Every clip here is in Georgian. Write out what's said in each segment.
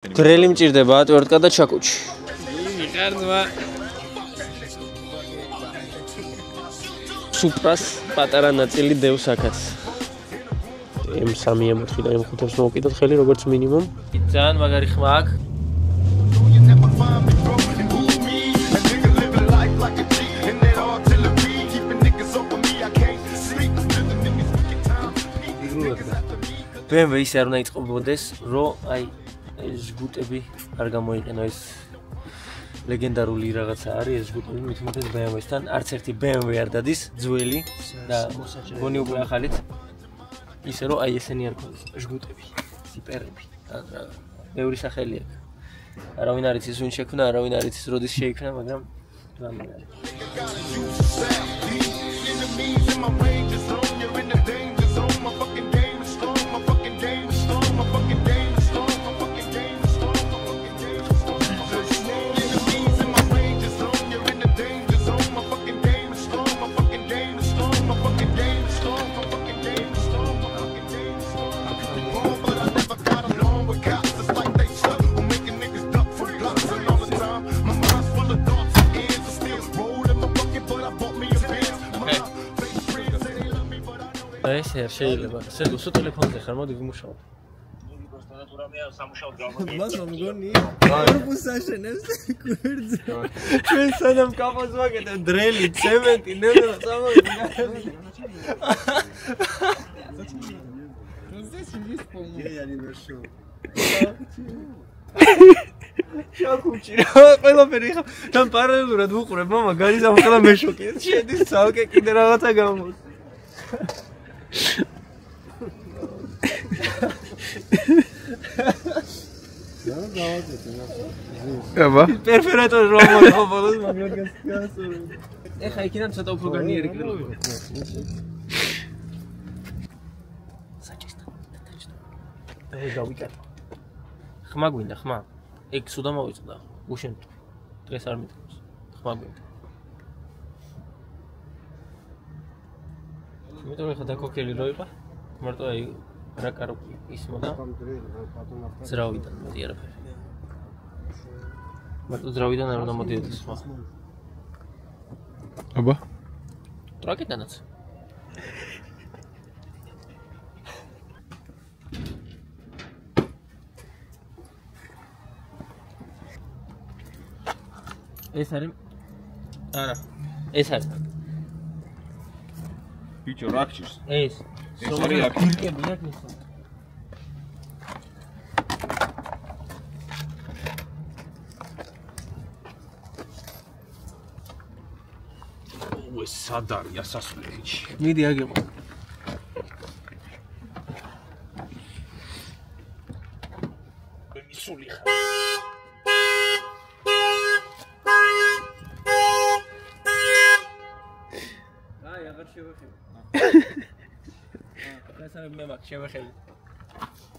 Greli მჭირდება ატვერტკა და ჩაკუჩი. მიყარნვა. სუპრას პატარა ნაწილი დევს აქაც. M3 M4 და M5-ს მოვკიდოთ ხელი როგორც მინიმუმ. ძალიან მაგარი ხმა აქვს. BMW ის არ უნდა იწყობოდეს, რომ აი ეს ჟგუტები არ გამოიყენო ეს ლეგენდარული რაღაცა არის ეს ჟგუტები მithumetes BMW-სთან არც ერთი BMW არ დადის ძველი და გონი უკვე ახალით ისე რომ აი ესენი არ ქონდეს ჟგუტები სიპერები ბევრი სახელი აქვს არავინ არ იცის ვინ შექმნა არავინ არ იცის როდის შეიქმნა მაგრამ გამიგარი ეს შეიძლება. სერგო ტელეფონზე ხარ, მოდი ვიმუშაო. მას მომგონი? კორპუსს აშენებს გვერდზე. ჩვენ სანამ კაპოს ვაკეთებ დრელი, ცემენტი, ნებლა წამოვიდი. შაკუჩი რა ყველაფერი ხა თან პარალელურად ვუყურებ მამა გარის ამხელა მე შოკი შედის ცალკე კიდე რაღაცა გამოდის აბა პერფორატორი რომ მოხობოლოს მაგრამ გასწორე ეხა იქიდან ცოტა უფრო განიერი კრილობი საჭესთან გავიკეთე ხმა გვინდა ხმა ეგ სუდა მოვიწყდა უშენ დღეს არ მithქოს ხმა გვინდა იმიტომ რომ ხა დაკოქელი რო იყო მარტო აი რა კარო ისმოდა ზრავიდან მოდი არაფერი მარტო ზრავიდან არ უნდა მოდიოდეს ხმა აბა ტრაკიდანაც ეს არის არა ეს არის ბიჭო რა გჭირს ეს სოմარი აქ გირკები აქ მისო ეს სად არის ასასვლელი მიდი აგებო მისული ხარ გასაებ მე მაგ შევეხელი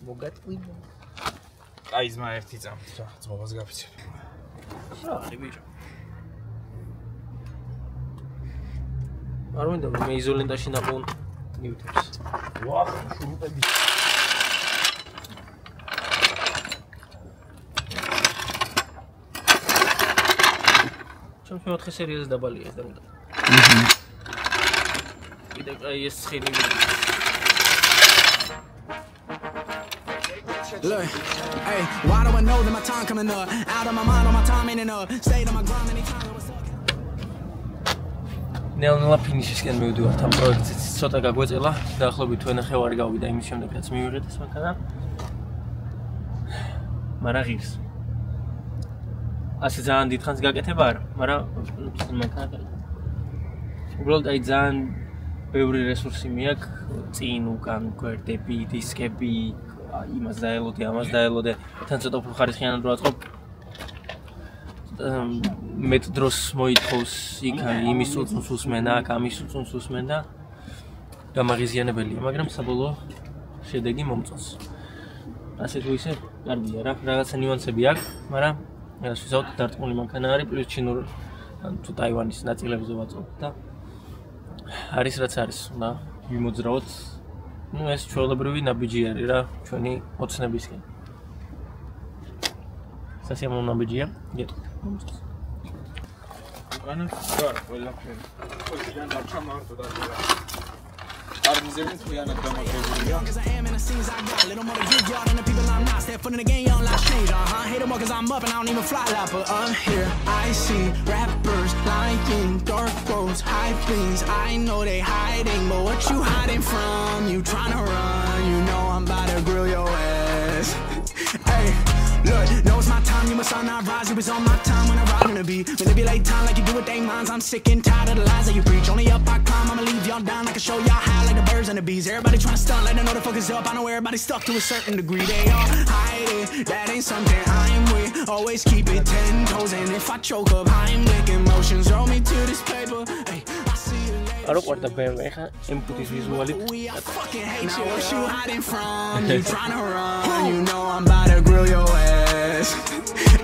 მოგატყვინო აი ზმა ერთი წამით რა ძმობას გაფიცებ რა არის ბიჭო არ მინდა მე იზოლენტაში ნაპოვნ ნიუტებს ვახ შურუპები ჩემს მეოთხე სერიაზე დაბალია ეს და მინდა ეს ცხენი Look, hey, why do I know that my time coming up? Out of my mind, all my time ain't enough. Stay to my grind anytime I was up. ნელა ფინიშისკენ მივდივართ ამ პროექტზე. ცოტა გაგვეწელა. დაახლოებით თვენახევარი გავიდა იმის შემდეგ, რაც მივიღეთ ეს მანქანა. მაგრამ ღირს. ასე ძალიან დიდხანს გაკეთება არა, მაგრამ მანქანა გაიგო. უბრალოდ აი ძალიან ბევრი რესურსი მიაქვს წინ უკან გვერდები, დისკები, იმას დაელოდე, ამას დაელოდე, თან ცოტა უფრო ხარისხიანად რო აწყობ. მეტ დროს მოითხოვს იქ იმის წუნს უსმენა, აქ ამის წუნს უსმენა. გამაღიზიანებელია, მაგრამ საბოლოო შედეგი მომწონს. ასე თუ ისე, კარგია რა, რაღაცა ნიუანსები აქვს, მაგრამ რაც ვიზავთ დარტყმული მანქანა არის, პლუს ჩინურ თუ ტაივანის ნაწილებზე ვაწვდით და არის რაც არის, უნდა ვიმოძრავოთ ну ეს ჩვეულებრივი ნაბიჯი არის რა ჩვენი ოცნებისკენ სასიამოვნო ბიჯია. გეტყვით. უკანა გარ ყველაფერი. ყველგან დაჩამართო და არმიზები მთლიანად გამაგრებულია. Little more to give y'all than the people I'm not. Step foot in the game, young life change. Hate them all cause I'm up and I don't even fly like. But I'm here. I see rappers lying, dark roads, high things. I know they hiding, but what you hiding from? You tryna run? You know I'm about to grill your ass. Hey, look, know it's my time. You must not rise. You was on my time when I ride in the beat. Manipulate time like you do with they minds. I'm sick and tired of the lies that you preach. Only up I climb. I'ma leave y'all down. I can show y'all high like the birds and the bees. Everybody tryna stunt, let them know the focus up. I know everybody's stuck to a certain degree. They all hide it. That ain't something I'm with. Always keep it 10 toes. And if I choke up, I'm licking emotions. Roll me to this paper. Hey, I see you later. არ უყვარდა BMW ხა M5-ის ვიზუალით. I fucking hate you. What you hiding from? You tryna run? You know I'm about to grill your ass.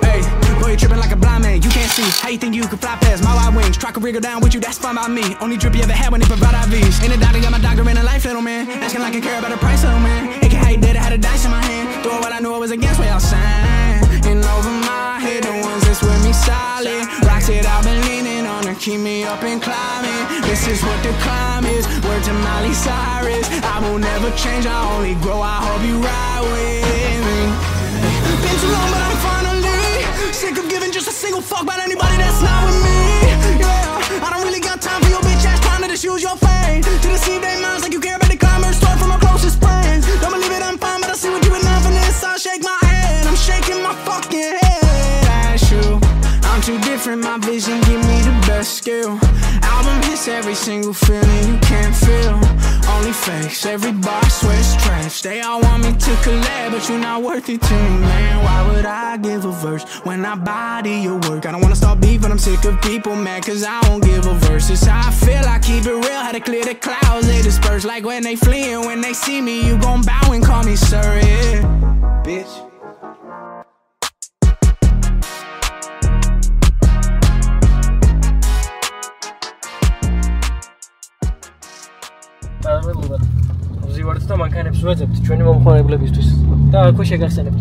Hey, boy, you tripping like a blind man. You can't see. How you think you could fly past my wide wings? Try to wriggle down with you, that's fine by me. Only drip you ever had when they provide IVs. Ain't a doctor, got my doctor in a life, little man. Asking like I care about the price, little man. It can hate that I had a dice in my hand. Doing what I knew I was against what y'all saying. And over my head, the ones that's with me solid. Rocks that I've been leaning on to keep me up and climbing. This is what the climb is. Word to Miley Cyrus. I will never change, I only grow. I hope you ride with me. Been too long, but I'm finally sick of giving just a single fuck about anybody that's not with me. Yeah, I don't really got time for your bitch ass trying to just use your fame to deceive their minds like you care about the climbers. Start from my closest friends. Don't believe it, I'm fine, but I see what you been on for this. I shake my head, I'm shaking my fucking head. That's you. I'm too different, my vision give me the best skill. Album hits every single feeling you can't feel. Only fakes, every bar swears trash. They all want me to collab, but you're not worth it to me, man. Why would I give a verse when I body your work? I don't wanna start beef, but I'm sick of people mad cause I won't give a verse. It's how I feel, I keep it real, had to clear the clouds. They disperse like when they flee, and when they see me, you gon' bow and call me sir, yeah. Bitch. პარალელურად ვზივართ და მანქანებს ვეძებთ ჩვენი მომხმარებლებისთვის და აქვე შეგახსენებთ.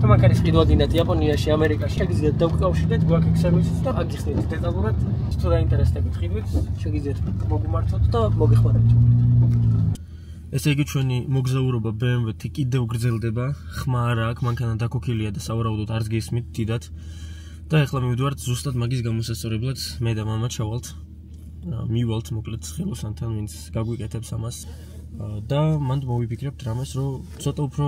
თუ მანქანის ყიდვა გინდათ იაპონიაში, ამერიკაში, შეგიძლიათ დაგვიკავშირდეთ, გვაქვს სერვისიც და აგიხსნით დეტალურად. თუ დაინტერესდებით ყიდვით, შეგიძლიათ მოგმართოთ და მოგეხმარებთ. ესე იგი ჩვენი მოგზაურობა BMW-ით კიდევ გრძელდება, ხმა არა აქვს, მანქანა დაქოქილია და სავარაუდოდ არც გესმით დიდად. და ეხლა მივიდვართ ზუსტად მაგის გამოსასწორებლად, მე და მამა ჩავალთ. მივალთ მოკლედ ხელოსანთან, ვინც გაგვიკეთებს ამას. და მანდ მოვიფიქრებთ რამეს, რომ ცოტა უფრო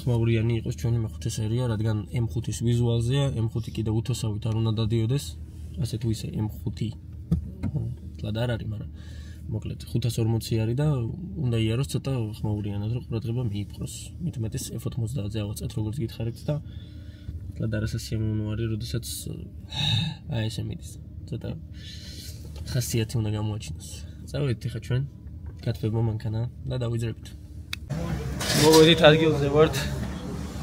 ხმაურიანი იყოს ჩვენი მეხუთე სერია, რადგან M5-ის ვიზუალზეა, M5 კიდევ უთოსავით არ უნდა დადიოდეს, ასე თუ ისე M5 თლად არ არის, მაგრამ მოკლედ 540 არის და უნდა იაროს ცოტა ხმაურიანად, რომ ყურადღება მიიპყროს. მით უმეტეს F90-ზე ავაწყეთ, როგორც გითხარით და თლად არასასიამოვნო არის, როდესაც აი ესე მიდის. ცოტა ხასიათი უნდა გამოაჩინოს. წავედით ახლა ჩვენ გათბებმა მანქანა და დავიძრებით. მოვედით ადგილზე ვართ.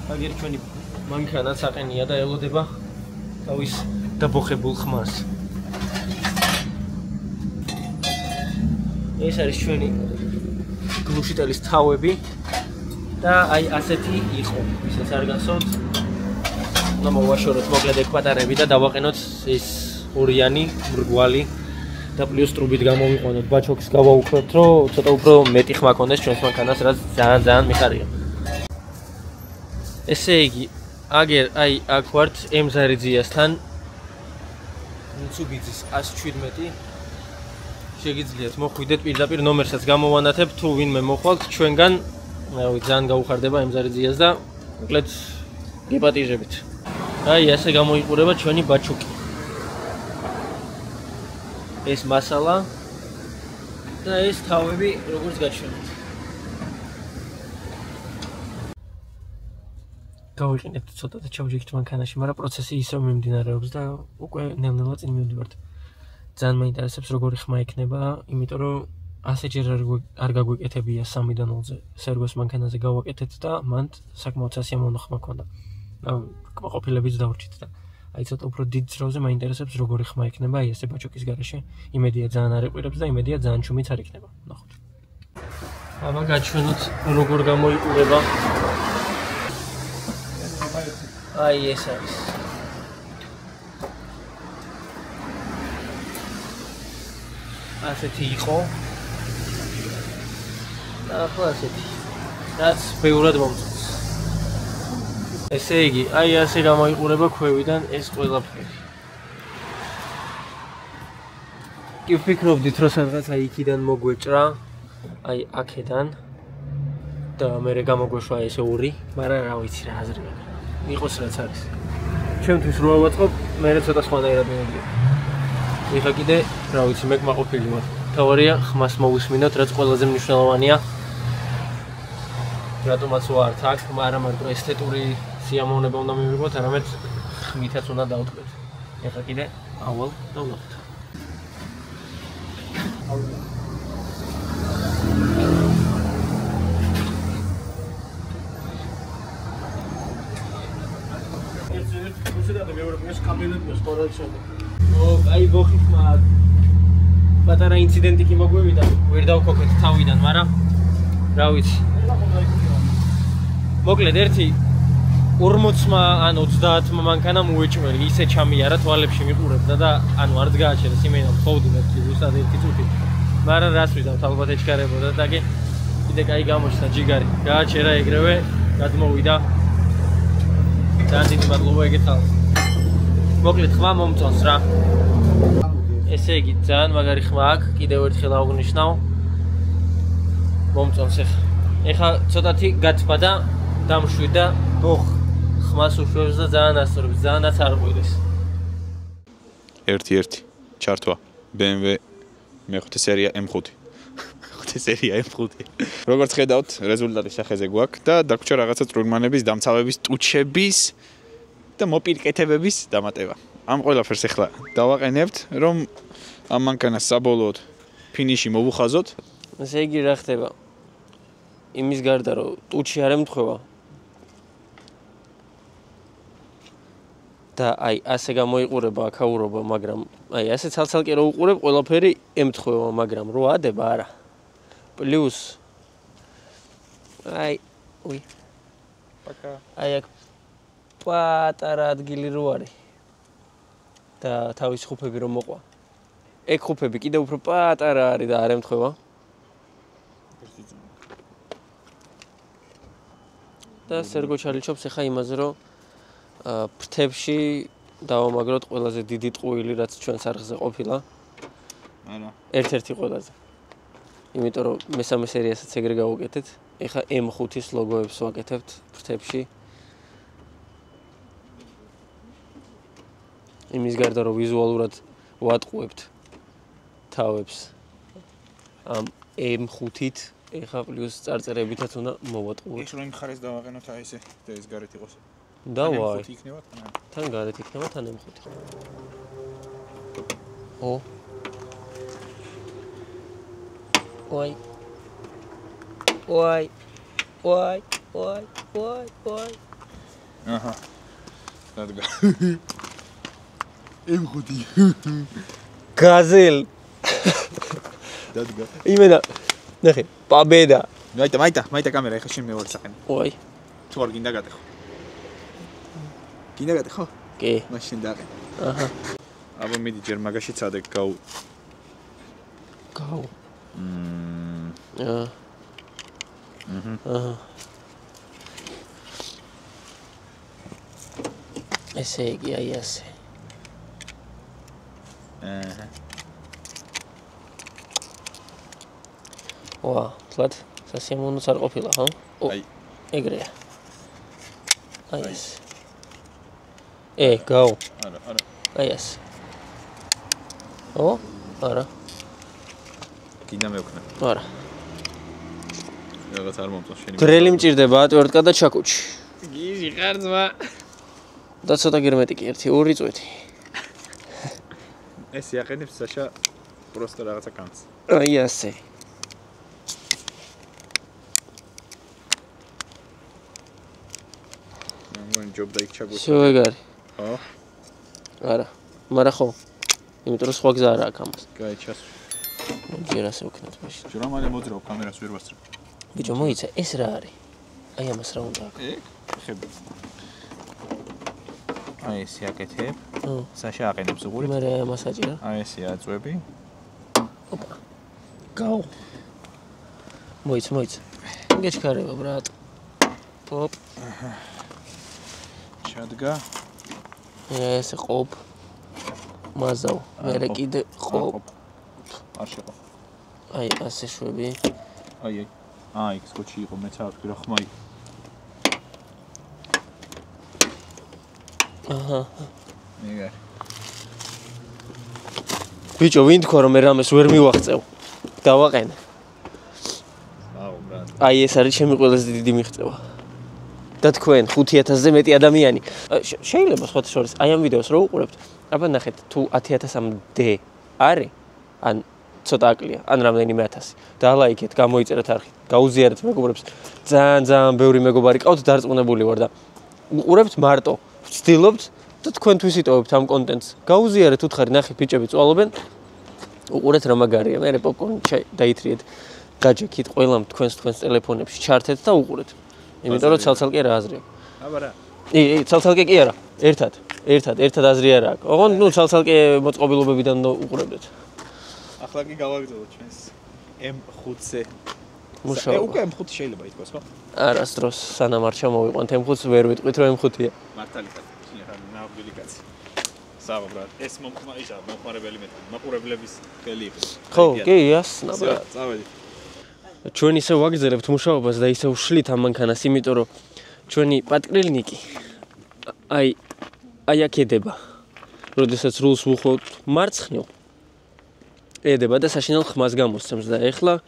აგერ ჩვენი მანქანა საყენია და ელოდება თავის დაბოხებულ ხმას. ეს არის ჩვენი გლუშიტელის თავები და აი ასეთი იყო. ისაც არ გასწორთ. უნდა მოვაშოროთ მოკლედ ეგ პატარები და დავაყენოთ ეს ორიანი მრგვალი და პლუს ტრუბით გამოვიყვანოთ ბაჩოქს გავაუქმებთ, რომ ცოტა უფრო მეტი ხმა ქონდეს ჩვენს მანქანას, რაც ძალიან მიხარია. ესე იგი, აგერ აი აქ ვართ M-ზარიძიასთან Mitsubishi 117. შეგიძლიათ მოხვიდეთ პირდაპირ ნომერსაც გამოვანათებ, თუ ვინმე მოხვალთ ჩვენგან, რავი, ძალიან გაუხარდება M-ზარიძიას და მოკლედ გეპატიჟებით. აი ასე გამოიყურება ჩვენი ბაჩოკი. ეს მასალა და ეს თავები როგორც გაჩვენეთ. გავიყინებთ ცოტა და ჩავჯექით მანქანაში, მაგრამ პროცესი ისევ მიმდინარეობს და უკვე ნელ-ნელა წინ მივდივართ. ძალიან მაინტერესებს როგორი ხმა იქნება, იმიტომ რომ ასეჯერ არ გაგვიკეთებია 3-დან 0-ზე სერვოს მანქანაზე გავაკეთეთ და მანდ საკმაოდ სასიამოვნო ხმა ქონდა. კმაყოფილებიც დავრჩით და აი ცოტა უფრო დიდ ძროზე მაინტერესებს როგორი ხმა იქნება აი ესე ბაჩოკის garaში. იმედია ძალიან არ ეყვირებს და იმედია ძალიან ჩუმიც არ იქნება. ნახოთ. აბა გაჩვენოთ როგორ გამოიყურება. აი ეს არის. ასეთი იყო. და ახლა ასეთი. რაც ბევრად მომწონს. ესე იგი, აი ასე გამოიყურება ქვევიდან ეს ყველაფერი. კი ვფიქრობდით, რომ სადღაც აი იქიდან მოგვეჭრა, აი აქედან და მერე გამოგვეშვა ესე ორი, მაგრამ რა ვიცი რა აზრი მაქვს. იყოს რაც არის. ჩემთვის რო ავაწყობ, მერე ცოტა სხვანაირად მივიდი. ეხლა კიდე რა ვიცი, მე კმაყოფილი ვარ. თავარია ხმას მოვისმინოთ, რაც ყველაზე მნიშვნელოვანია. რატომაც ვართ აქ, მაგრამ მარტო ესთეტური სიამოვნება უნდა მივიღოთ, არამედ ხმითაც უნდა დავტყვეთ. ეხლა კიდე ავალ და ვნახოთ. აი ბოხიხმა პატარა ინციდენტი კი მოგვივიდა, ვერ დავქოქეთ თავიდან, მაგრამ რა ვიცი. მოკლედ ერთი 40-მა ან 30-მა მანქანამ უეჭველი, ისე ჩამიარა თვალებში მიყურებდა და ანუ არც გააჩერეს იმენა ვთხოვდით ზუსტად ერთი წუთი. მაგრამ რას ვიზავთ, ალბათ ეჩქარებოდა და კიდე კაი გამოჩნდა ჯიგარი. გააჩერა ეგრევე, გადმოვიდა. ძალიან დიდი მადლობა ეგეთ ხალხს. მოკლედ ხმა მომწონს რა. ესე იგი ძალიან მაგარი ხმა აქვს, კიდევ ერთხელ აღვნიშნავ. მომწონს ეხა ცოტათი გათბა და დამშვიდა ბოხ ხმას უშვებს და ძალიან ასწორებს, ძალიანაც არ ყვირეს. 1-1 ჩართვა BMW მეხუთე სერია M5. მეხუთე სერია M5. როგორც ხედავთ, რეზულტატი სახეზე გვაქვს და დაგვრჩა რაღაცა წვრილმანების, დამცავების, ტუჩების და მოპირკეთებების დამატება. ამ ყველაფერს ახლა დავაყენებთ, რომ ამ მანქანას საბოლოოდ ფინიში მოვუხაზოთ. ესე იგი რა ხდება? იმის გარდა რომ ტუჩი არ ემთხვევა და აი ასე გამოიყურება აქაურობა, მაგრამ აი ასე ცალ-ცალკე რო უყურებ, ყველაფერი ემთხვევა, მაგრამ რო ადება არა. პლუს აი აი აქ პატარა ადგილი რო არის და თავის ხუფები რომ მოყვა. ეგ ხუფები კიდევ უფრო პატარა არის და არ ემთხვევა. და სერგო ჩალიჩობს ახლა იმაზე, რომ ფრთებში დავამაგროთ ყველაზე დიდი ტყუილი, რაც ჩვენს არხზე ყოფილა. არა. ერთ-ერთი ყველაზე. იმიტომ რომ მესამე სერიასაც ეგრე გავუკეთეთ. ახლა M5-ის ლოგოებს ვაკეთებთ ფრთებში. იმის გარდა რომ ვიზუალურად ვატყუებთ თავებს ამ M5-ით, ეხა პლუს წარწერებითაც უნდა მოვატყუოთ. ეხლა იმ ხარეს დავაყენოთ აი ესე და ეს გარეთ იყოს. დავაი. M5 იქნება თან. თან გარეთ იქნება თან M5. ო. ой. ой. ой. ой. ой. ой. აჰა. დადგა. M5. газель. დადგა. იმენა. ნახე, победа. მაიტა კამერა ეხა შენ მეორე საყენ. ой. თუ არ გინდა გადახო. გინდა გადახო? კი. მაშინ დაყენ. აჰა. აბა მიდი ჯერ მაგაში წადე გაუ. გაუ. აჰა. აჰა. ესე იგი აი ასე. აჰა. ვა, თლად სასიამოვნოც არ ყოფილა, ხო? აი, ეგრეა. აი ეს. გაუ. არა. აი ეს. ო? არა. გინდა მევქნა. არა. რაღაც არ მომწონს შენი. დრელი მჭირდება ატვერტკა და ჩაკუჩი. გიჟი ხარძმა. და ცოტა გერმეტიკი 1-2 წვეთი. ეს იაყენებს საშა პროსტო რაღაცა კანს. აი ასე. მან ჯობ და იქ ჩაგუჩი. всё ეგარი. ხო? არა. მაგრამ ხო. იმიტომ რომ სხვა გზა არ აქვს ამას. გაიჩას. ჯერ ასე ვქნათ მაშინ. ჯრომალე მოძრაობ კამერას ვერ ვასწრებ. ბიჭო მოიცა ეს რა არის? აი ამას რა უნდა აქვს? ხები. აი ეს იაკეთებ. ო. საშა აყენებს უყურებ. მე ამას აჭირა. აი ესე აწვევი. ოპა. გაუ. მოიც. გეჩქარება ბრატ. პოპ. ჩადგა. ეს ყოპ. მაზავ. მერე კიდე ყოპ. არ შეყო. აი, ასე შვები. აი. იქ სკოჩი იყო, მეც არ ვთქვი რა ხმაი. აჰა. მიგარ. ბიჭო, ვინ თქვა რომ მე რამეს ვერ მივაღწევ? დავაყენე. აუ, ბრატ. აი ეს არის ჩემი ყველაზე დიდი მიღწევა. და თქვენ 5000-ზე მეტი ადამიანი. შეიძლება სხვა შორის აი ამ ვიდეოს რო უყურებთ, აბა ნახეთ თუ 10000-მდე არის, ან ცოტა აკლია, ან რამდენიმე 1000. დალაიქეთ, გამოიწერეთ არხით, გაუზიარეთ მეგობრებს. ძალიან ბევრი მეგობარი ყავთ, დარწმუნებული ვარ და უყურებთ მარტო, ვცდილობთ და თქვენთვის იტოვებთ ამ კონტენტს. გაუზიარეთ უთხარი, ნახე ბიჭები წვალობენ. უყურეთ რა მაგარია, მე პოპკორნი დაითრიეთ. გაჯექით ყველამ თქვენს ტელეფონებში, ჩართეთ და უყურეთ. იმიტომ რომ ცალ-ცალკე რა აზრი აქვს. აბა რა. ცალ-ცალკე კი არა. ერთად აზრი არა აქვს. ოღონდ ცალ-ცალკე მოწყობილობებიდან უყურებდეთ. ახლა კი გავაგრძელოთ ჩვენს M5-ზე. მუშაობა. უკვე M5 შეიძლება ითქვას, ხო? არასდროს სანამ არ ჩამოვიყვანთ M5-ს ვერ ვიტყვით რომ M5-ია. მართალია, შეხან ნაბილი კაცი. საღო ბრატ, ეს მომხმარებელი მეტყვი, მაყურებლების ხელი იყო. ხო, კი, ასნა ბრატ. წავედი. ჩვენ ისე ვაგრძელებთ მუშაობას და ისე ვშლით ამ მანქანას, იმიტომ რომ ჩვენი პატკრილნიკი აი აქ ედება. როდესაც რულს ვუხოთ მარცხნივ ედება და საშინელ ხმას გამოსცემს და ეხლა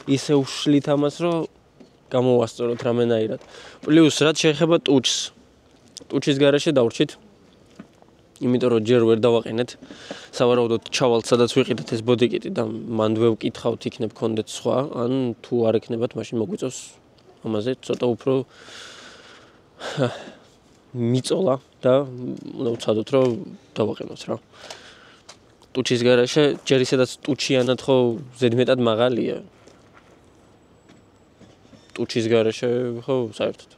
ისე ვშლით ამას, რომ გამოვასწოროთ რამენაირად. პლუს რაც შეეხება ტუჩს. ტუჩის garaშე დავრჩით. იმიტომ რომ ჯერ ვერ დავაყენეთ. სავარაუდოდ ჩავალთ, სადაც ვიყიდეთ ეს ბოდიკეტი და მანდ ვეკითხავთ, იქნებ კონდეთ სხვა, ან თუ არ ეკნებათ, მაშინ მოგვიწევს ამაზე ცოტა უფრო მიწოლა და უნდა ვცადოთ, რომ დავაყენოთ რა. ტუჩის garaშე ჯერ ისედაც ტუჩიანად ხო ზედმეტად მაღალია. ტუჩის garaშე ხო საერთოდ.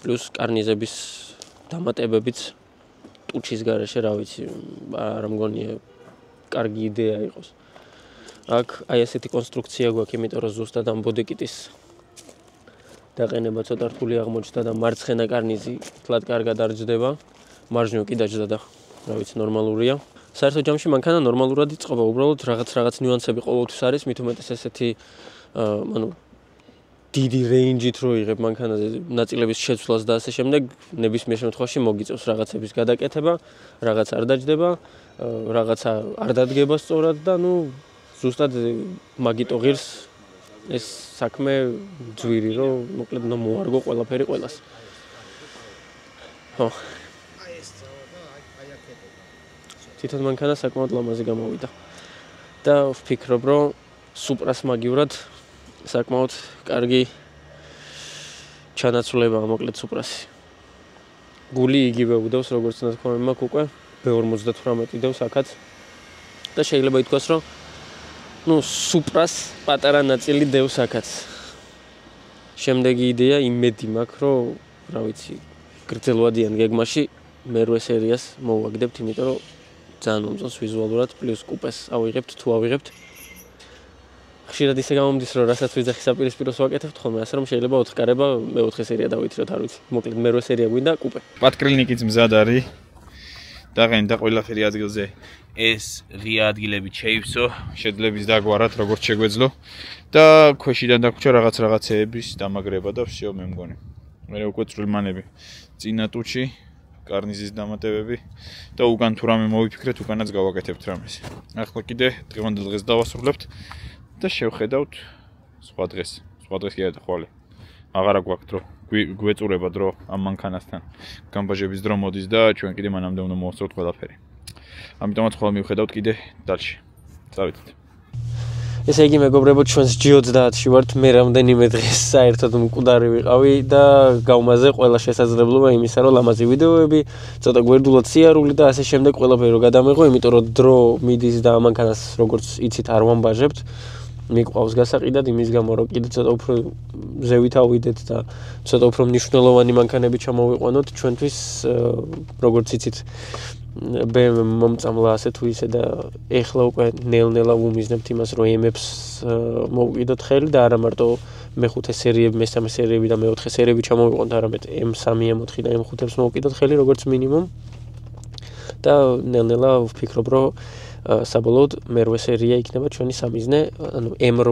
პლუს კარნიზების დამატებებიც ტუჩის garaშე რა ვიცი, არ მგონია კარგი იდეა იყოს. აქ აი ესეთი კონსტრუქცია გვაქვს, იმიტომ რომ ზუსტად ამ ბოდიკეტის დაყენება ცოტა რთული აღმოჩნდა და მარცხენა კარნიზი თლად კარგად არ ჯდება. მარჯვნივ კი დაჯდა და რა ვიცი, ნორმალურია. საერთოდ ჯამში მანქანა ნორმალურად იწყობა, უბრალოდ რაღაც ნიუანსები ყოველთვის არის, მით უმეტეს ესეთი დიდი რეინჯით რო იღებ მანქანაზე ნაწილების შეცვლას და ასე შემდეგ, ნებისმიერ შემთხვევაში მოგიწევს რაღაცების გადაკეთება, რაღაც არ დაჯდება, რაღაცა არ დადგება სწორად და ზუსტად მაგიტო ღირს ეს საქმე ძვირი, რომ მოკლედ მოარგო ყველაფერი ყველას. ხო. თვითონ მანქანა საკმაოდ ლამაზი გამოვიდა. და ვფიქრობ, რომ სუპრას მაგივრად საკმაოდ კარგი ჩანაცვლებაა მოკლედ სუპრასი. გული იგივე უდევს, როგორც ნათქვამი მაქვს უკვე, B58 იდევს აქაც. და შეიძლება ითქვას, რომ სუპრას პატარა ნაწილი დევს აქაც. შემდეგი იდეა იმედი მაქვს, რომ რა ვიცი, გრძელვადიან გეგმაში მერვე სერიას მოვაგდებთ, იმიტომ რომ ძალიან მომწონს ვიზუალურად, პლუს კუპეს ავიღებთ თუ ავიღებთ. ხშირად ისე გამომდის, რომ რასაც ვიძახი საპირისპიროს ვაკეთებთ ხოლმე, ასე რომ შეიძლება 4 კარება მე-4 სერია დავითროთ, არ ვიცი. მოკლედ მერვე სერია გვინდა კუპე. პატკრილნიკიც მზად არის. დაღენდა ყველაფერი ადგილზე. ეს ღია ადგილებით შეივსო, შედლების დაგვარად, როგორც შეგვეძლო და ქვეშიდან დაგვრჩა რაღაცეების დამაგრება და всё მე მგონი. მე უკვე წვრილმანები. წინა ტუჩი, კარნიზის დამატებები და უკან თუ რამე მოვიფიქრეთ, უკანაც გავაკეთებთ რამეს. ახლა კიდე დღევანდელ დღეს დავასრულებთ და შევხედავთ სხვა დღეს კი არა ხვალე. აღარა გვაქვს დრო, გვეწურება დრო ამ მანქანასთან. გამბაჟების დრო მოდის და ჩვენ კიდე მანამდე უნდა მოვასწროთ ყველაფერი. ამიტომაც ხოლმე მივხედავთ კიდე დალში. წავიდეთ. ესე იგი მეგობრებო, ჩვენს G30-ში ვართ, მე რამდენიმე დღეს საერთოდ მკვდარი ვიყავი და გავმაზე ყველა შესაძლებლობა იმისა, რომ ლამაზი ვიდეოები, ცოტა გვერდულად სიარული და ასე შემდეგ ყველაფერი რომ გადამეღო, იმიტომ რომ დრო მიდის და ამანქანას როგორც იცით არ ვამბაჟებთ. მიყვავს გასაყიდად იმის გამო, რომ კიდე ცოტა უფრო ზევით ავიდეთ და ცოტა უფრო მნიშვნელოვანი მანქანები ჩამოვიყვანოთ ჩვენთვის, როგორც იცით, BMW მომწამლა ასე თუ ისე და ეხლა უკვე ნელ-ნელა ვუმიზნებთ იმას, რომ M-ებს მოვუკიდოთ ხელი და არა მარტო მეხუთე სერიები, მესამე სერიები და მეოთხე სერიები ჩამოვიყვანთ, არამედ M3, M4 და M5-ებს მოვუკიდოთ ხელი როგორც მინიმუმ. და ნელ-ნელა ვფიქრობ, რომ საბოლოოდ მერვე სერია იქნება ჩვენი სამიზნე, ანუ M8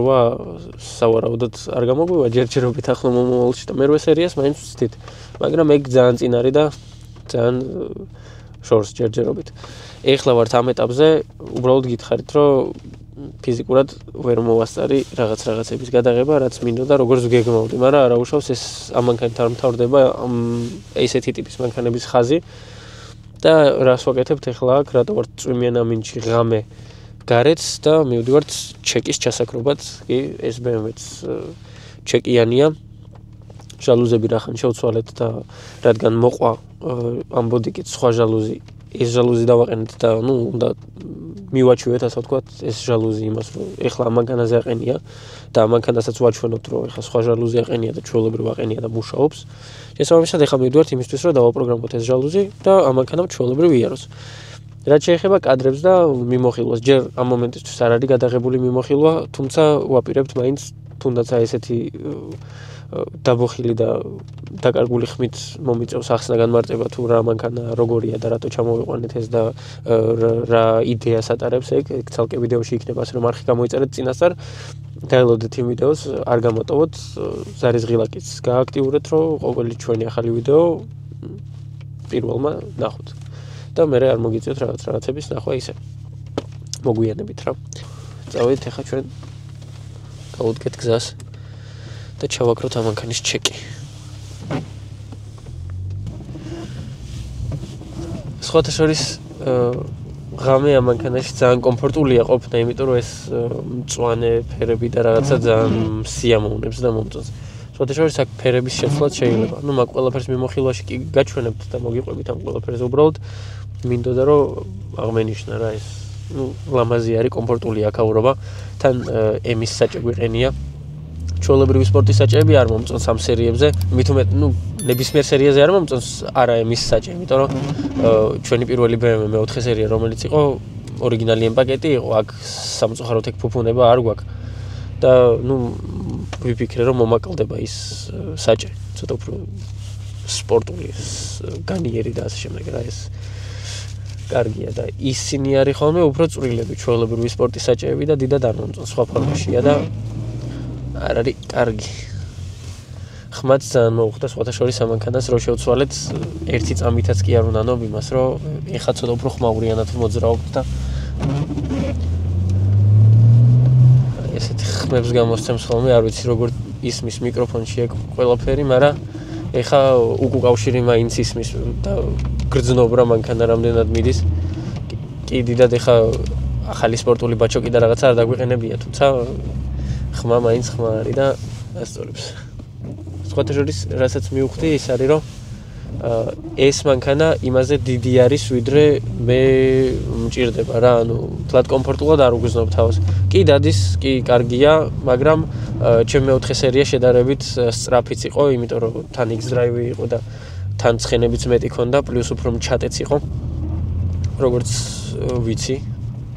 სავარაუდოდ არ გამოგვივა ჯერჯერობით ახლო მომავალში და მერვე სერიას მაინც ვცდით. მაგრამ ეგ ძალიან წინ არის და ძალიან შორს ჯერჯერობით. ეხლა ვართ ამ ეტაპზე, უბრალოდ გითხარით, რომ ფიზიკურად ვერ მოვასწარი რაღაცების გადაღება, რაც მინდოდა და როგორც გეგმავდი, მაგრამ არა უშავს ეს ამ მანქანით არ მთავრდება ესეთი ტიპის მანქანების ხაზი. და რას ვაკეთებთ ახლა აქ, რატო ვარ წვიმიან ამინჩი ღამე გარეთ და მივდივართ ჩეკის ჩასაკრობად, კი ეს BMW-ც ჩეკიანია. ჟალუზები რახან შევცვალეთ და რადგან მოყვა ამ ბოდიკით სხვა ჟალუზი, ეს ჟალუზი დავაყენეთ და უნდა მივაჩვიოთ, ასე ვთქვათ, ეს ჟალუზი იმას, რომ ეხლა ამ მანქანაზე აყენია და ამ მანქანასაც ვაჩვენოთ, რომ ეხლა სხვა ჟალუზი აყენია და ჩვეულებრივ აყენია და მუშაობს. შესაბამისად ეხლა მივდივართ იმისთვის, რომ დავაპროგრამოთ ეს ჟალუზი და ამ მანქანამ ჩვეულებრივ იაროს. რაც შეეხება კადრებს და მიმოხილვას, ჯერ ამ მომენტისთვის არ არის გადაღებული მიმოხილვა, თუმცა ვაპირებთ მაინც თუნდაც ესეთი დაბოხილი და დაკარგული ხმით მომიწევს ახსნა განმარტება თუ რა მანქანა როგორია და რატო ჩამოვიყვანეთ ეს და რა იდეას ატარებს ეგ ცალკე ვიდეოში იქნება, ასე რომ არხი გამოიწერეთ წინასწარ. დაელოდეთ იმ ვიდეოს, არ გამოტოვოთ, ზარიზღილაკიც გააქტიურეთ, რომ ყოველი ჩვენი ახალი ვიდეო პირველმა ნახოთ. და მე არ მოგიწევთ რაღაცების ნახვა ისე. მოგვიანებით რა. წავედით ახლა ჩვენ გავუდგეთ გზას და ჩავაკროთ ამ მანქანის ჩეკი. სხვათა შორის ღამე ამ მანქანაში ძალიან კომფორტულია ყოფნა, იმიტომ რომ ეს მწვანე ფერები და რაღაცა ძალიან სიამოვნებს და მომწონს. სხვათა შორის აქ ფერების შეცვლაც შეიძლება. ნუ მაგ ყველაფერს მიმოხილვაში კი გაჩვენებთ და მოგიყვებით ამ ყველაფერს, უბრალოდ მინდოდა რომ აღმენიშნა რა ეს. ნუ ლამაზი არის, კომფორტულია აქაურობა. თან M-ის საჭე გვიყენია. ჩვეულებრივი სპორტის საჭეები არ მომწონს ამ სერიებზე, მით უმეტ, ნუ ნებისმიერ სერიაზე არ მომწონს არა M-ის საჭე, იმიტომ რომ ჩვენი პირველი BMW მეოთხე სერია, რომელიც იყო ორიგინალი M პაკეტი იყო, აქ სამწუხაროდ ეგ ფუფუნება არ გვაქვს. და ნუ ვიფიქრე რომ მომაკლდება ის საჭე, ცოტა უფრო სპორტული, განიერი და ასე შემდეგ რა ეს კარგია და ისინი არის ხოლმე უფრო წვრილები, ჩვეულებრივი სპორტის საჭეები და დიდად არ მომწონს, სხვა ფორმაშია და არ არის კარგი. ხმაც ძალიან მოუხდა სხვათა შორის ამ მანქანას რო შევცვალეთ, ერთი წამითაც კი არ უნდა ნობ იმას, რომ ეხლა ცოტა უფრო ხმაურიანად მოძრაობთ და ესეთი ხმებს გამოსცემს ხოლმე, არ ვიცი როგორ ისმის მიკროფონში ეგ ყველაფერი, მაგრამ ეხლა უკუკავშირი მაინც ისმის და გრძნობ რა მანქანა რამდენად მიდის. კი დიდად ეხლა ახალი სპორტული ბაჩოკი და რაღაცა არ დაგვიყენებია, თუმცა ხმა მაინც ხმა არის და ასწორებს. სხვათა შორის რასაც მივხვდი ის არის რომ ეს მანქანა იმაზე დიდი არის ვიდრე მე მჭირდება რა, ანუ თლად კომფორტულად არ უგრძნობ თავს. კი დადის, კი კარგია, მაგრამ ჩემი მეოთხე სერია შედარებით სწრაფიც იყო, იმიტომ რომ თან X-Drive იყო და თან ცხენებიც მეტი ქონდა, პლუს უფრო მჩატეც იყო. როგორც ვიცი,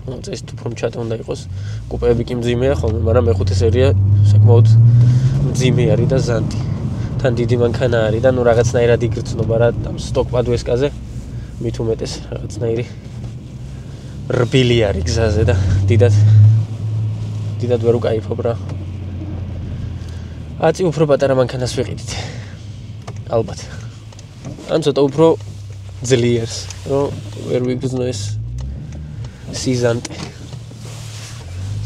წესით უფრო მჩატე უნდა იყოს. კუპეები კი მძიმეა ხოლმე, მაგრამ მეხუთე სერია საკმაოდ მძიმე არის და ზანტი. თან დიდი მანქანა არის და ნუ რაღაცნაირად იგრძნობა რა ამ სტოკ პადუესკაზე. მით უმეტეს რაღაცნაირი რბილი არის გზაზე და დიდად ვერ უკაიფობ რა. აწი უფრო პატარა მანქანას ვიყიდით. ალბათ. ან ცოტა უფრო ძლიერს, რომ ვერ ვიგრძნო ეს სიზანტე.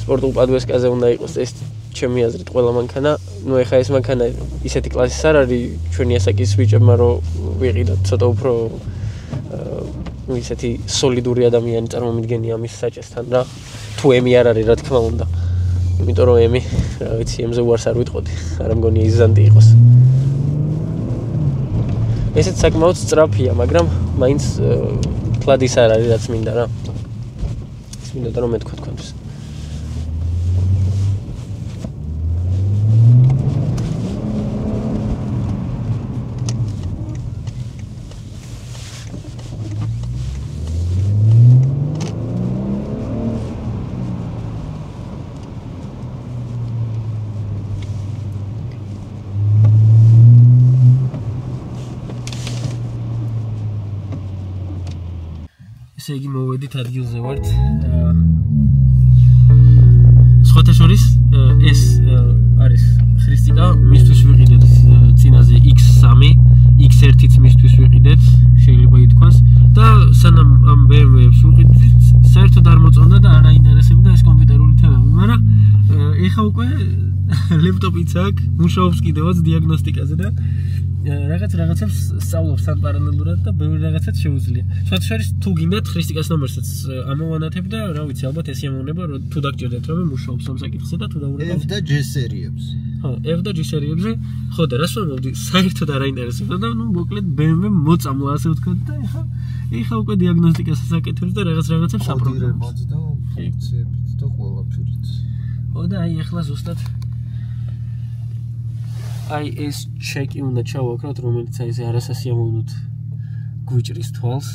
სპორტულ პადუესკაზე უნდა იყოს ეს ჩემი აზრით ყველა მანქანა. ნუ ეხა ეს მანქანა ისეთი კლასის არ არის ჩვენი ასაკის ბიჭებმა რომ ვიყიდოთ ცოტა უფრო ისეთი სოლიდური ადამიანი წარმომიდგენია ამის საჭესთან რა. თუ M-ი არ არის რა თქმა უნდა. იმიტომ რომ M-ი, რა ვიცი, M-ზე უარს არ ვიტყოდი. არ მგონია ის ზანტი იყოს. ესეც საკმაოდ სწრაფია, მაგრამ მაინც თლად ის არ არის რაც მინდა რა. ის მინდა რომ მეთქვა თქვენთვის. ესე იგი მოვედით ადგილზე ვართ. სხვათა შორის ეს არის ხრისტიკა, მისთვის ვიყიდეთ წინაზე X3, X1-იც მისთვის ვიყიდეთ, შეიძლება ითქვას და სანამ ამ BMW-ებს ვიყიდით, საერთოდ არ მოწონდა და არ აინტერესებდა ეს კომპიუტერული თემები, მაგრამ ეხა უკვე ლეპტოპიც აქვს, მუშაობს კიდევაც დიაგნოსტიკაზე და რაღაცებს სწავლობს თან პარალელურად და ბევრი რაღაცაც შეუძლია. სხვათა შორის თუ გინდათ ხრისტიკას ნომერსაც ამოვანათებ და რა ვიცი, ალბათ ეს იმოვნება, რომ თუ დაგჭირდეთ რომ მუშაობს ამ საკითხზე და თუ დაურეკავთ F და G სერიებზე. ხო, F და G სერიებზე. ხო და რას ვამბობდი, საერთოდ არ აინტერესებდა და ნუ მოკლედ BMW მოწამლა ასე ვთქვათ და ეხა უკვე დიაგნოსტიკასაც აკეთებს და რაღაცებს აპროგრამებს და ფუნქციებით და ყველაფერით. ხო და აი ეხლა ზუსტად აი ეს ჩეკი უნდა ჩავაკროთ, რომელიც აი ეს არასასიამოვნოდ გვიჭრის თვალს.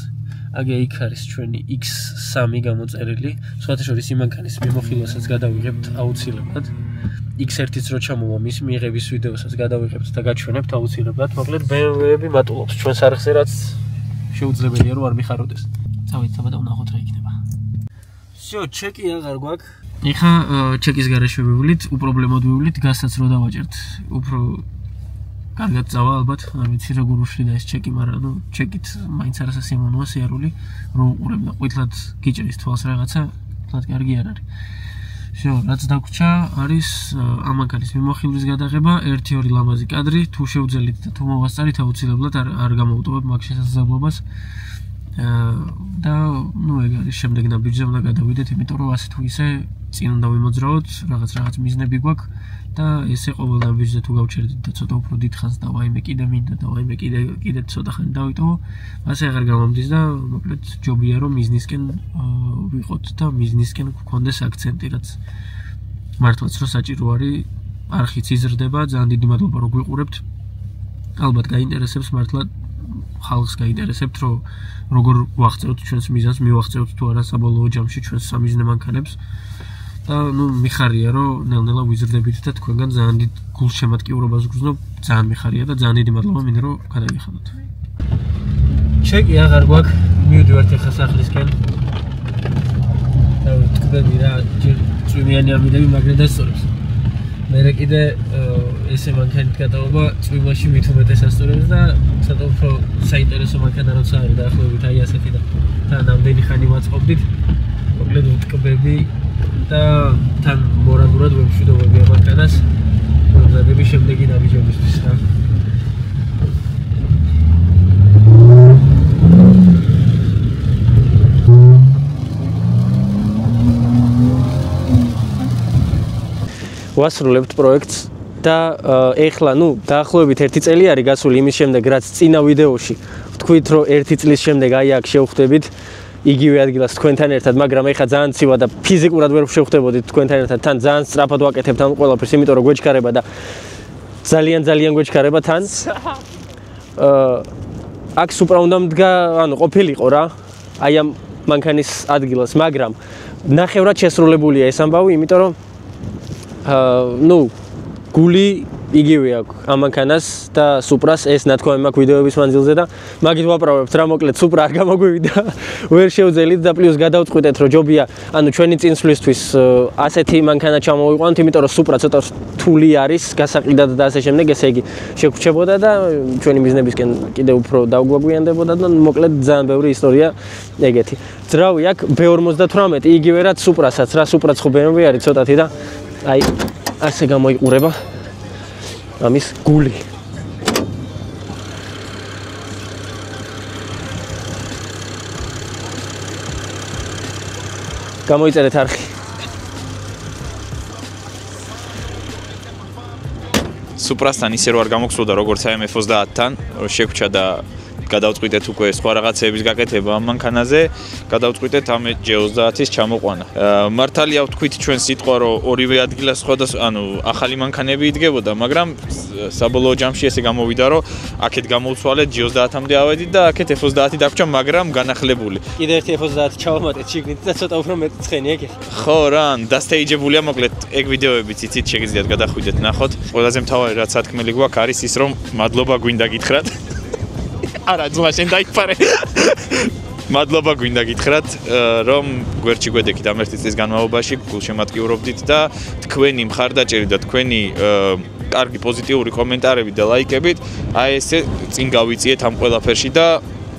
აგე იქ არის ჩვენი X3 გამოწერილი. სხვათა შორის იმანქანის მიმოხილვასაც გადავიღებთ აუცილებლად. X1-იც რო ჩამოვა მის მიღების ვიდეოსაც გადავიღებთ და გაჩვენებთ აუცილებლად. მოკლედ BMW-ები მატულობს ჩვენს არხზე, რაც შეუძლებელია რომ არ მიხაროდეს. წავიდეთ და ვნახოთ რა იქნება. всё, ჩეკი აღარ გვაქვს. ეხა ჩეკის გარეშე ვივლით, უპრობლემოდ ვივლით, გასაც რო დავაჭერთ. უფრო კარგად წავა ალბათ, არ ვიცი როგორ უშლიდა ეს ჩეკი, მაგრამ ნუ ჩეკით მაინც არასასიამოვნოა სიარული, რო უყურებ და ყვითლად გიჭრის თვალს რაღაცა, თლად კარგი არ არის. всё, რაც დაგვრჩა არის ამანქანის მიმოხილვის გადაღება, 1-2 ლამაზი კადრი, თუ შევძელით და თუ მოვასწარით აუცილებლად არ გამოვტოვებ მაგ შესაძლებლობას. და ნუ ეგ არის შემდეგ ნაბიჯზე უნდა გადავიდეთ, იმიტომ რომ ასე თუ ისე წინ უნდა ვიმოძრაოთ, რაღაც მიზნები გვაქვს და ესე ყოველ ნაბიჯზე თუ გავჩერდით და ცოტა უფრო დიდხანს და ვაიმე კიდე მინდა და ვაიმე კიდე ცოტა ხანი დავიტოვო, ასე აღარ გამომდის და მოკლედ ჯობია რომ მიზნისკენ ვიყოთ და მიზნისკენ გვქონდეს აქცენტი, რაც მართლაც რო საჭირო არის, არხიც იზრდება, ძალიან დიდი მადლობა რომ გვიყურებთ. ალბათ გაინტერესებს მართლა ხალხს გაინტერესებთ რომ როგორ ვაღწევთ ჩვენს მიზანს, მივაღწევთ თუ არა საბოლოო ჯამში ჩვენს სამიზნე მანქანებს. და ნუ მიხარია რომ ნელ-ნელა ვიზრდებით და თქვენგან ძალიან დიდ გულშემატკივრობას ვგრძნობ, ძალიან მიხარია და ძალიან დიდი მადლობა მინდა რომ გადაგიხადოთ. ჩეკი აღარ გვაქვს, მივდივართ ახლა სახლისკენ. და ვთქვები რა, წვიმიანი ამიდები მაგრამ დასწორებს. მე კიდე ესე მანქანით გადაობა წვიმაში მით უმეტეს ასწორებს და ცოტა უფრო საინტერესო მანქანა როცა არის დაახლოებით აი ასეთი და თან ამდენი ხანი ვაწყობდით. მოკლედ ვთქვები და თან მორალურად ვემშვიდობები ამ მანქანას. მოგზადები შემდეგი ნაბიჯებისთვის რა. ვასრულებთ პროექტს და ეხლა ნუ დაახლოებით 1 წელი არის გასული იმის შემდეგ, რაც წინა ვიდეოში ვთქვით, რომ 1 წლის შემდეგ აი აქ შევხვდებით იგივე ადგილას თქვენთან ერთად, მაგრამ ეხლა ძალიან ცივა და ფიზიკურად ვერ შევხვდებოდით თქვენთან ერთად, თან ძალიან სწრაფად ვაკეთებთ ამ ყველაფერს, იმიტომ რომ გვეჩქარება და ძალიან გვეჩქარება თან. აქ სუპრა უნდა მდგა, ანუ ყოფილიყო რა, აი ამ მანქანის ადგილას, მაგრამ ნახევრად შესრულებულია ეს ამბავი, იმიტომ რომ ნუ გული იგივე აქვს ამ მანქანას და სუპრას, ეს ნათქვამი მაქვს ვიდეოების მანძილზე და მაგით ვაправებთ რა, მოკლედ სუპრა არ გამოგვივიდა, ვერ შევძელით და პლუს გადავწყვიტეთ რომ ჯობია, ანუ ჩვენი წინსვლისთვის ასეთი მანქანა ჩამოვიყვანოთ, იმიტომ რომ სუპრა ცოტა რთული არის გასაყიდად და ასე შემდეგ, ესე იგი შეგვრჩებოდა და ჩვენი მიზნებისკენ კიდევ უფრო დავგვაგვიანდებოდა და მოკლედ ძალიან ბევრი ისტორია ეგეთი. ძრავი აქ B58 იგივე რაც სუპრასაც, რა სუპრაც ხო BMW არის ცოტათი და აი ასე გამოიყურება ამის გული. გამოიწერეთ არხი. სუპრასთან ისე რომ არ გამოგსულდა როგორც აი M90-თან, შეგვჭა და გადავწყვიტეთ უკვე სხვა რაღაცების გაკეთება ამ მანქანაზე, გადავწყვიტეთ ამ G30-ის ჩამოყვანა. მართალია ვთქვით ჩვენ სიტყვა რომ ორივე ადგილას სხვადასხვა, ანუ ახალი მანქანები იდგებოდა, მაგრამ საბოლოო ჯამში ესე გამოვიდა რომ აქეთ გამოვცვალეთ G30-მდე ავედით და აქეთ F30 დაგვრჩა, მაგრამ განახლებული. კიდე ერთი F30 ჩავამატეთ შიგნით და ცოტა უფრო მეტი ცხენი ეკეთ. ხო რა, დასტეიჯებულია მოკლედ ეგ ვიდეოებიც იცით შეგიძლიათ გადახვიდეთ ნახოთ. ყველაზე მთავარი რაც სათქმელი გვაქვს არის ის რომ მადლობა გვინდა გითხრათ. არა, ძმა შენ დაიფარე. მადლობა გვინდა გითხრათ, რომ გვერდში გვედექით ამ ერთი წლის განმავლობაში, გულშემატკივრობდით და თქვენი მხარდაჭერით და თქვენი კარგი პოზიტიური კომენტარებით და ლაიკებით, აი ესე წინ გავიწიეთ ამ ყველაფერში და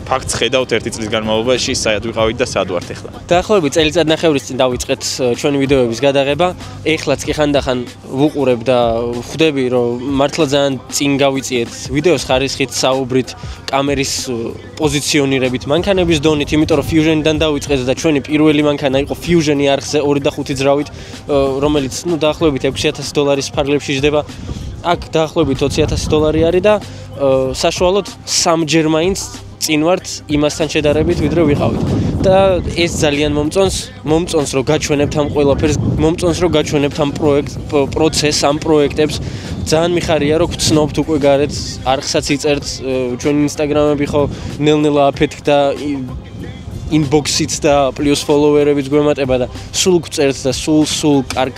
ფაქტს ხედავთ ერთი წლის განმავლობაში საერთოდ ვიყავით და სად ვართ ახლა. დაახლოებით წელიწადნახევრის წინ დავიწყეთ ჩვენი ვიდეოების გადაღება. ეხლაც კი ხანდახან ვუყურებ და ხვდები, რომ მართლა ძალიან წინ გავიწიეთ ვიდეოს ხარისხით, საუბრით, კამერის პოზიციონირებით, მანქანების დონით, იმიტომ რომ Fusion-დან დავიწყეთ და ჩვენი პირველი მანქანა იყო Fusion-ი არხზე 2.5 ძრავით, რომელიც დაახლოებით $6,000 ფარგლებში ჯდება. აქ დაახლოებით $20,000 არის და საშუალოდ 3-ჯერ მაინც წინ ვართ იმასთან შედარებით, ვიდრე ვიყავით. და ეს ძალიან მომწონს, რომ გაჩვენებთ ამ ყველაფერს, მომწონს, რომ გაჩვენებთ ამ პროცესს, ამ პროექტებს. ძალიან მიხარია, რომ გცნობთ უკვე გარეთ, არხსაც იწერთ, ჩვენი Instagram-ები ხო ნელ-ნელა აფეთქდა inbox-ით და პლუს follower-ებიც გვემატება და სულ გწერთ და სულ კარგ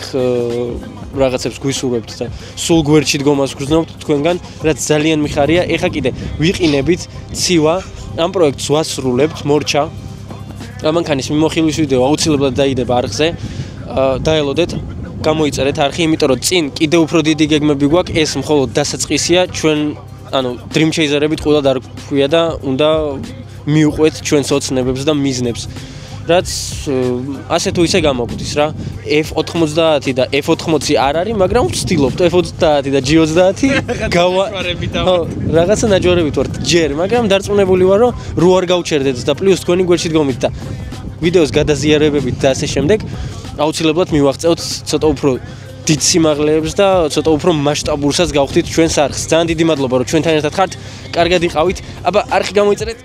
რაღაცებს გვისურვებთ და სულ გვერდში დგომას გრძნობთ თქვენგან, რაც ძალიან მიხარია. ეხა კიდე ვიყინებით ცივა, ამ პროექტს ვასრულებთ, მორჩა. ამანქანის მიმოხილვის ვიდეო აუცილებლად დაიდება არხზე. დაელოდეთ, გამოიწერეთ არხი, იმიტომ რომ წინ კიდევ უფრო დიდი გეგმები გვაქვს, ეს მხოლოდ დასაწყისია, ჩვენ dream chaser-ებით ყვილად არ გვქვია და უნდა მიუყვეთ ჩვენს ოცნებებს და მიზნებს. რაც ასე თუ ისე გამოგვდის რა. F90 და F80 არ არის, მაგრამ ვცდილობთ F90 და G30 რაღაცა ნაჯვარებით ვართ ჯერ, მაგრამ დარწმუნებული ვარ, რომ რო არ გავჩერდეთ და პლუს თქვენი გვერდში დგომით და ვიდეოს გადაზიარებებით და ასე შემდეგ, აუცილებლად მივაღწევთ ცოტა უფრო დიდ სიმაღლეებს და ცოტა უფრო მასშტაბურსაც გავხდით ჩვენს არხს. ძალიან დიდი მადლობა, რომ ჩვენთან ერთად ხართ. კარგად იყავით. აბა, არხი გამოიწერეთ.